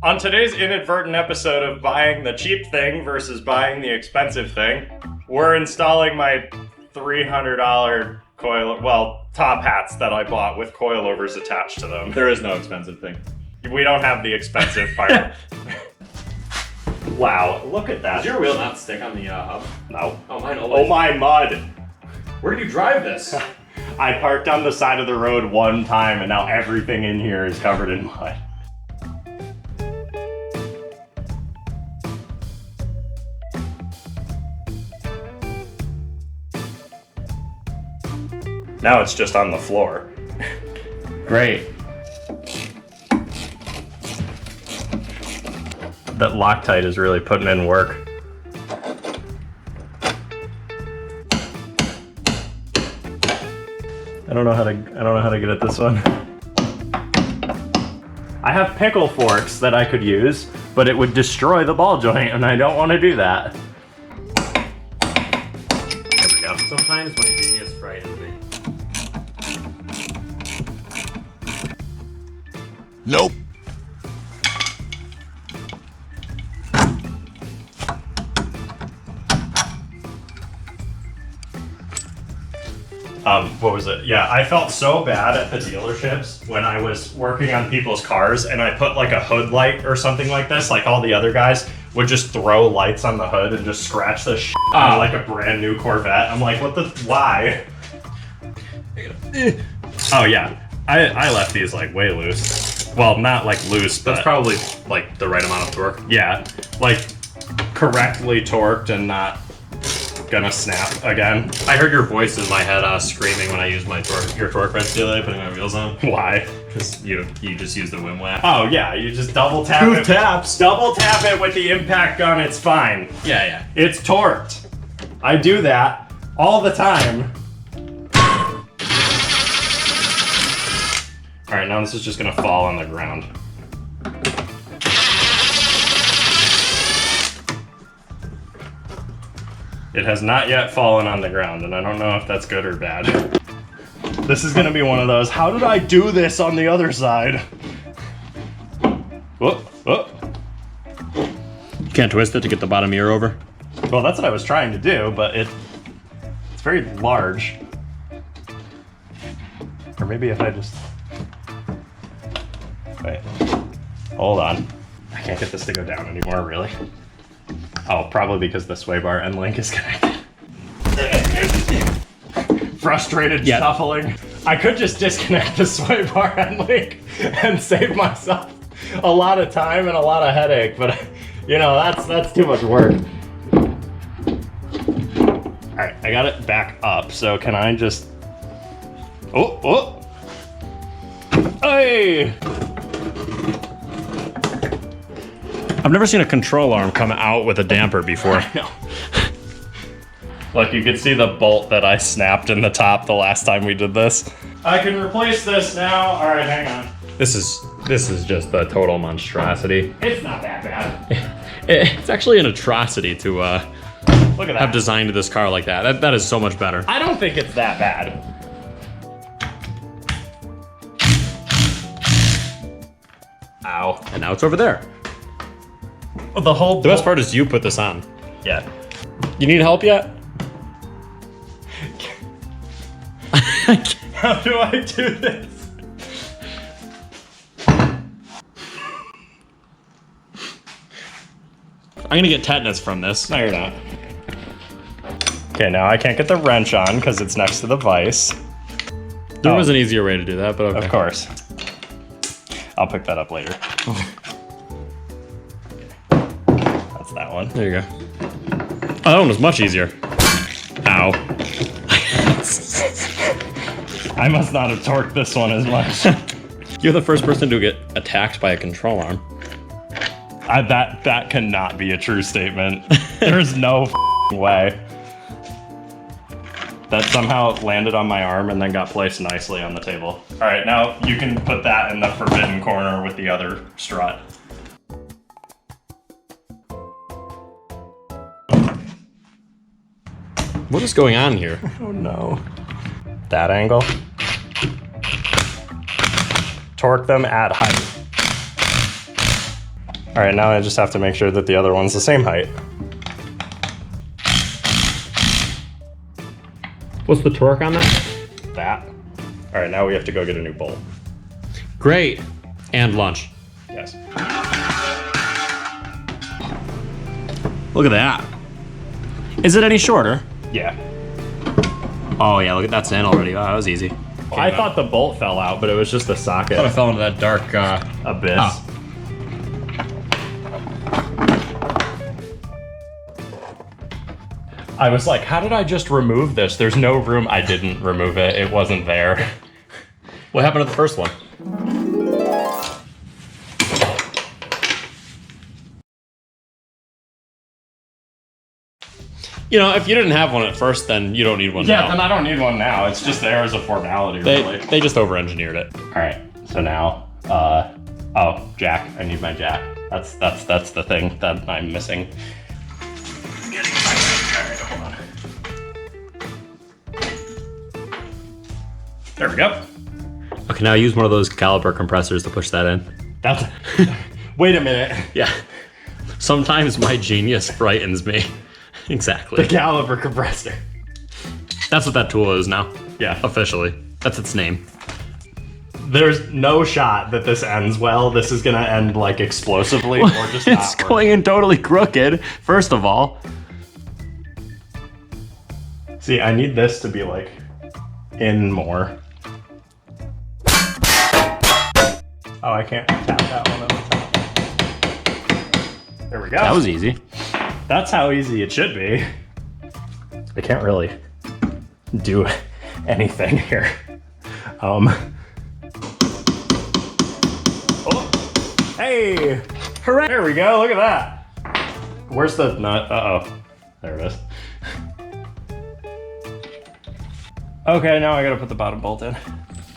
On today's inadvertent episode of buying the cheap thing versus buying the expensive thing, we're installing my $300 top hats that I bought with coilovers attached to them. There is no expensive thing. We don't have the expensive part. Wow, look at that. Did your wheel not stick on the hub? No. Oh, mine always. Oh my mud. Where did you drive this? I parked on the side of the road one time and now everything in here is covered in mud. Now it's just on the floor. Great. That Loctite is really putting in work. I don't know how to get at this one. I have pickle forks that I could use, but it would destroy the ball joint and I don't want to do that. There we go. Sometimes my genius frightens me. Nope. What was it? Yeah, I felt so bad at the dealerships when I was working on people's cars and I put like a hood light or something like this, like all the other guys would just throw lights on the hood and just scratch the shit out of like a brand new Corvette. I'm like, why? Oh yeah, I left these like way loose. Well, not like loose, but That's probably like the right amount of torque. yeah, like correctly torqued and not gonna snap again. I heard your voice in my head screaming when I used my your torque wrench the other day, putting my wheels on. Why? Because you just use the Wim Whap. Oh yeah, you just double tap Two it. taps. Double tap it with the impact gun, it's fine. Yeah. It's torqued. I do that all the time. All right, now this is just gonna fall on the ground. It has not yet fallen on the ground, and I don't know if that's good or bad. This is gonna be one of those, how did I do this on the other side? Whoop, whoop. You can't twist it to get the bottom ear over? Well, that's what I was trying to do, but it's very large. Or maybe if I just... Wait. Hold on. I can't get this to go down anymore, really. Oh, probably because the sway bar end link is connected. Frustrated shuffling. I could just disconnect the sway bar end link and save myself a lot of time and a lot of headache, but you know, that's too much work. All right, I got it back up, so can I just... Oh! Hey! I've never seen a control arm come out with a damper before. I know. Look, you can see the bolt that I snapped in the top the last time we did this. I can replace this now. All right, hang on. This is just a total monstrosity. It's not that bad. It's actually an atrocity to Look at that. have designed this car like that. That is so much better. I don't think it's that bad. Ow. And now it's over there. The The best part is you put this on. Yeah. You need help yet? How do I do this? I'm gonna get tetanus from this. No, you're not. Okay, now I can't get the wrench on because it's next to the vise. There was an easier way to do that, but okay. Of course. I'll pick that up later. That's that one. There you go. Oh, that one was much easier. Ow. I must not have torqued this one as much. You're the first person to get attacked by a control arm. That cannot be a true statement. There's no way. That somehow landed on my arm and then got placed nicely on the table. All right, now you can put that in the forbidden corner with the other strut. What is going on here? Oh no. That angle. Torque them at height. All right, now I just have to make sure that the other one's the same height. What's the torque on that? That. All right, now we have to go get a new bolt. Great. And lunch. Yes. Look at that. Is it any shorter? Yeah. Oh yeah, look at that's in already. Oh, that was easy. I thought the bolt fell out, but it was just the socket. I thought I fell into that dark abyss. Oh. I was like, how did I just remove this? There's no room. I didn't remove it. It wasn't there. What happened to the first one? You know, if you didn't have one at first, then you don't need one now. Yeah, then I don't need one now. It's just there as a formality, really. They just over-engineered it. All right, so now, oh, jack. I need my jack. That's the thing that I'm missing. Getting my jack. All right, hold on. There we go. Okay, now use one of those caliper compressors to push that in. That's. Wait a minute. Yeah. Sometimes my genius frightens me. Exactly. The caliper compressor. That's what that tool is now. Yeah. Officially. That's its name. There's no shot that this ends well. This is gonna end like explosively or just not. It's going in totally crooked, first of all. See, I need this to be like in more. Oh, I can't tap that one on the top. There we go. That was easy. That's how easy it should be. I can't really do anything here. Oh, hey! Hooray! There we go, look at that. Where's the nut? Uh-oh. There it is. Okay, now I gotta put the bottom bolt in.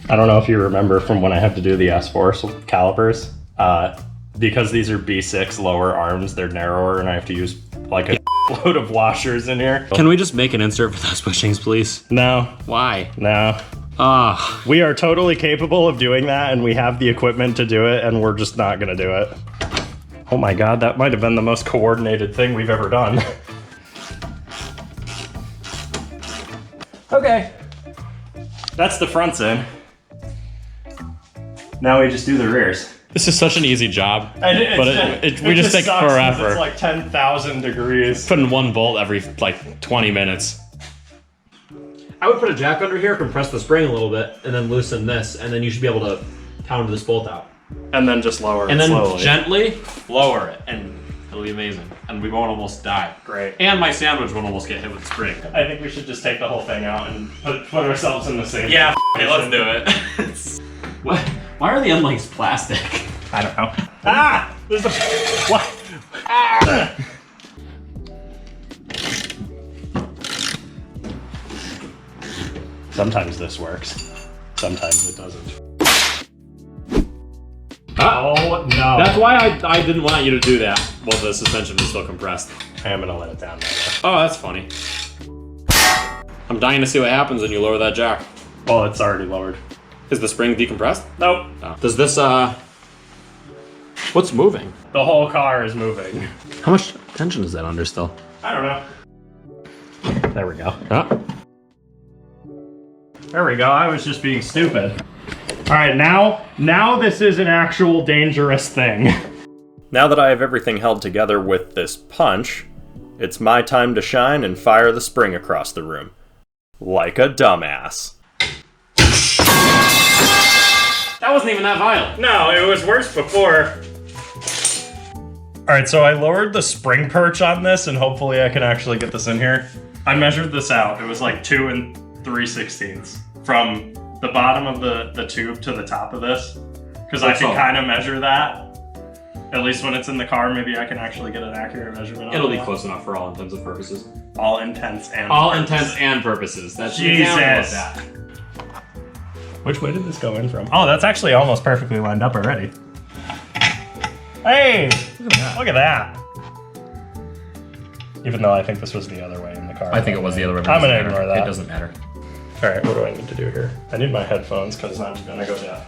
I don't know if you remember from when I have to do the S4 calipers, because these are B6 lower arms, they're narrower and I have to use like a load of washers in here. Can we just make an insert for those bushings, please? No. Why? No. Ah. We are totally capable of doing that and we have the equipment to do it and we're just not gonna do it. Oh my God, that might have been the most coordinated thing we've ever done. Okay. That's the fronts in. Now we just do the rears. This is such an easy job, But we just take sucks 'cause forever. It's like 10,000 degrees. Put in one bolt every like 20 minutes. I would put a jack under here, compress the spring a little bit, and then loosen this, and then you should be able to pound this bolt out. And then just lower And it then slowly. gently lower it, and it'll be amazing. And we won't almost die. Great. And my sandwich won't almost get hit with the spring. I think we should just take the whole thing out and put ourselves in the same Yeah, position. let's do it. What? Why are the end links plastic? I don't know. Ah! There's a... What? Ah! Sometimes this works. Sometimes it doesn't. Oh, no. That's why I didn't want you to do that while the suspension was still compressed. I am gonna let it down now, though. Oh, that's funny. I'm dying to see what happens when you lower that jack. Well, it's already lowered. Is the spring decompressed? Nope. No. Does this, what's moving? The whole car is moving. How much tension is that under still? I don't know. There we go. Huh? There we go. I was just being stupid. All right, now this is an actual dangerous thing. Now that I have everything held together with this punch, it's my time to shine and fire the spring across the room. Like a dumbass. That wasn't even that violent. No, it was worse before. All right, so I lowered the spring perch on this and hopefully I can actually get this in here. I measured this out. It was like 2 3/16 from the bottom of the tube to the top of this. Because I can kind of measure that. At least when it's in the car, maybe I can actually get an accurate measurement on It'll it. be close enough for all intents and purposes. All intents and All purposes. intents and purposes. That's Jesus. that. Which way did this go in from? Oh, that's actually almost perfectly lined up already. Hey, look at that. Even though I think this was the other way in the car. I think it was the other way. I'm gonna ignore that. It doesn't matter. All right, what do I need to do here? I need my headphones because I'm gonna go down.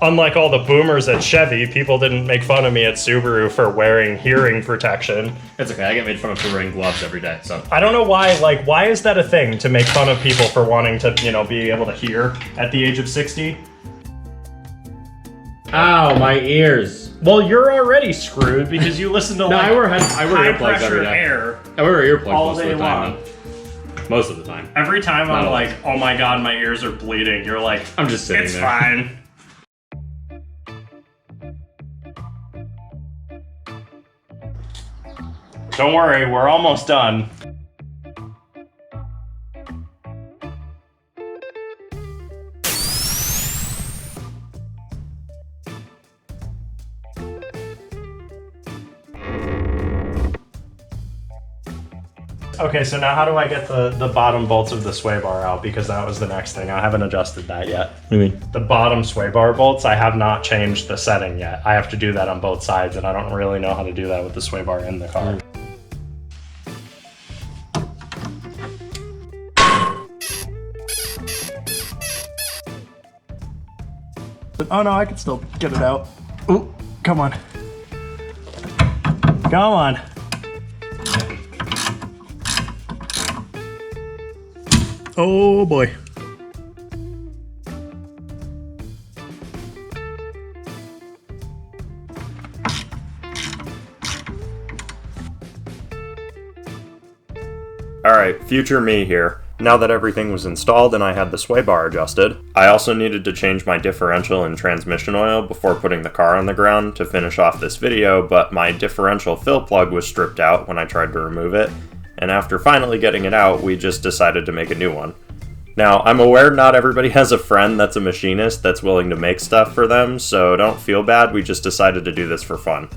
Unlike all the boomers at Chevy, people didn't make fun of me at Subaru for wearing hearing protection. It's okay. I get made fun of for wearing gloves every day. So I don't know why. Like, why is that a thing to make fun of people for wanting to, you know, be able to hear at the age of 60? Ow, my ears. Well, you're already screwed because you listen to No, like I wear high earplugs pressure every day. air I wear earplugs all most of day the time. long. Most of the time. Every time Not I'm always. like, oh my god, my ears are bleeding. You're like, I'm just sitting it's there. fine. Don't worry, we're almost done. Okay, so now how do I get the bottom bolts of the sway bar out? Because that was the next thing. I haven't adjusted that yet. What do you mean? The bottom sway bar bolts, I have not changed the setting yet. I have to do that on both sides, and I don't really know how to do that with the sway bar in the car. Oh no, I can still get it out. Ooh, come on. Come on. Oh boy. Alright, future me here. Now that everything was installed and I had the sway bar adjusted, I also needed to change my differential and transmission oil before putting the car on the ground to finish off this video, but my differential fill plug was stripped out when I tried to remove it, and after finally getting it out, we just decided to make a new one. Now, I'm aware not everybody has a friend that's a machinist that's willing to make stuff for them, so don't feel bad, we just decided to do this for fun.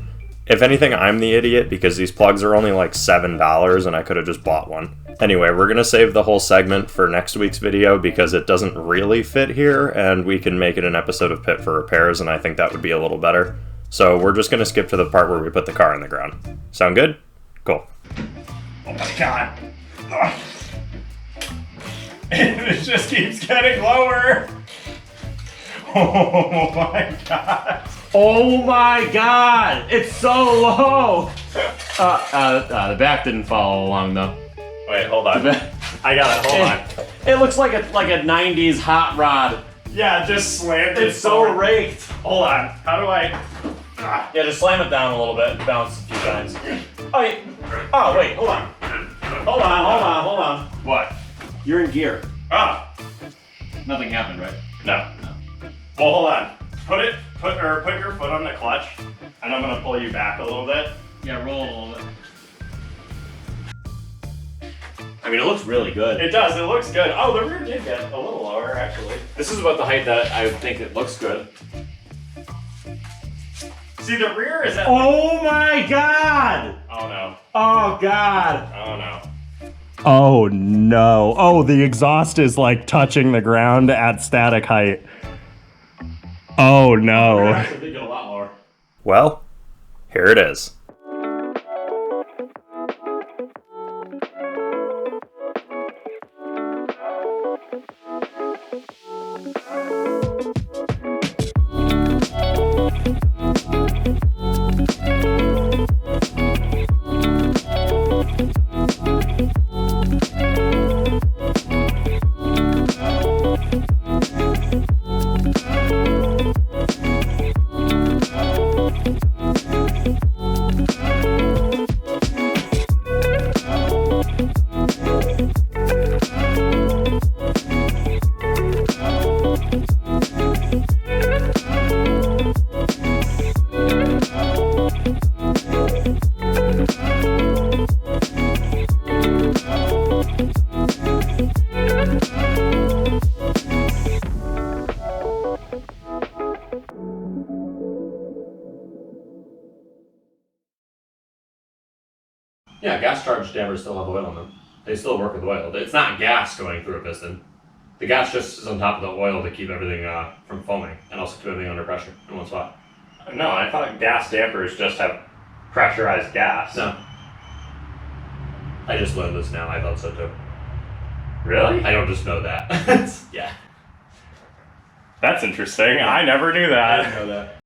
If anything, I'm the idiot because these plugs are only like $7 and I could have just bought one. Anyway, we're gonna save the whole segment for next week's video because it doesn't really fit here and we can make it an episode of Pit for Repairs and I think that would be a little better. So we're just gonna skip to the part where we put the car on the ground. Sound good? Cool. Oh my god. Ugh. It just keeps getting lower. Oh my god. Oh my god! It's so low! The back didn't follow along though. Wait, hold on. I got it, hold on. It looks like a 90s hot rod. Yeah, just slammed it. It's so raked. Hold on. How do I... Yeah, just slam it down a little bit and bounce a few times. Oh, wait, hold on. Hold on. What? You're in gear. Ah. Nothing happened, right? No. Well, hold on. Put your foot on the clutch, and I'm gonna pull you back a little bit. Yeah, roll it a little bit. I mean, it looks really good. It does. It looks good. Oh, the rear did get a little lower, actually. This is about the height that I would think it looks good. See, the rear is at... Oh my god! Oh, no. Oh god! Oh, no. Oh, no. Oh, the exhaust is, like, touching the ground at static height. Oh, no. I think get a lot lower. Well, here it is. Yeah, gas charged dampers still have oil in them. They still work with oil. It's not gas going through a piston. The gas just is on top of the oil to keep everything from foaming and also keep everything under pressure in one spot. No, I thought gas dampers just have pressurized gas. No. I just learned this now. I thought so too. Really? I don't just know that. Yeah. That's interesting. I never knew I that. didn't know that.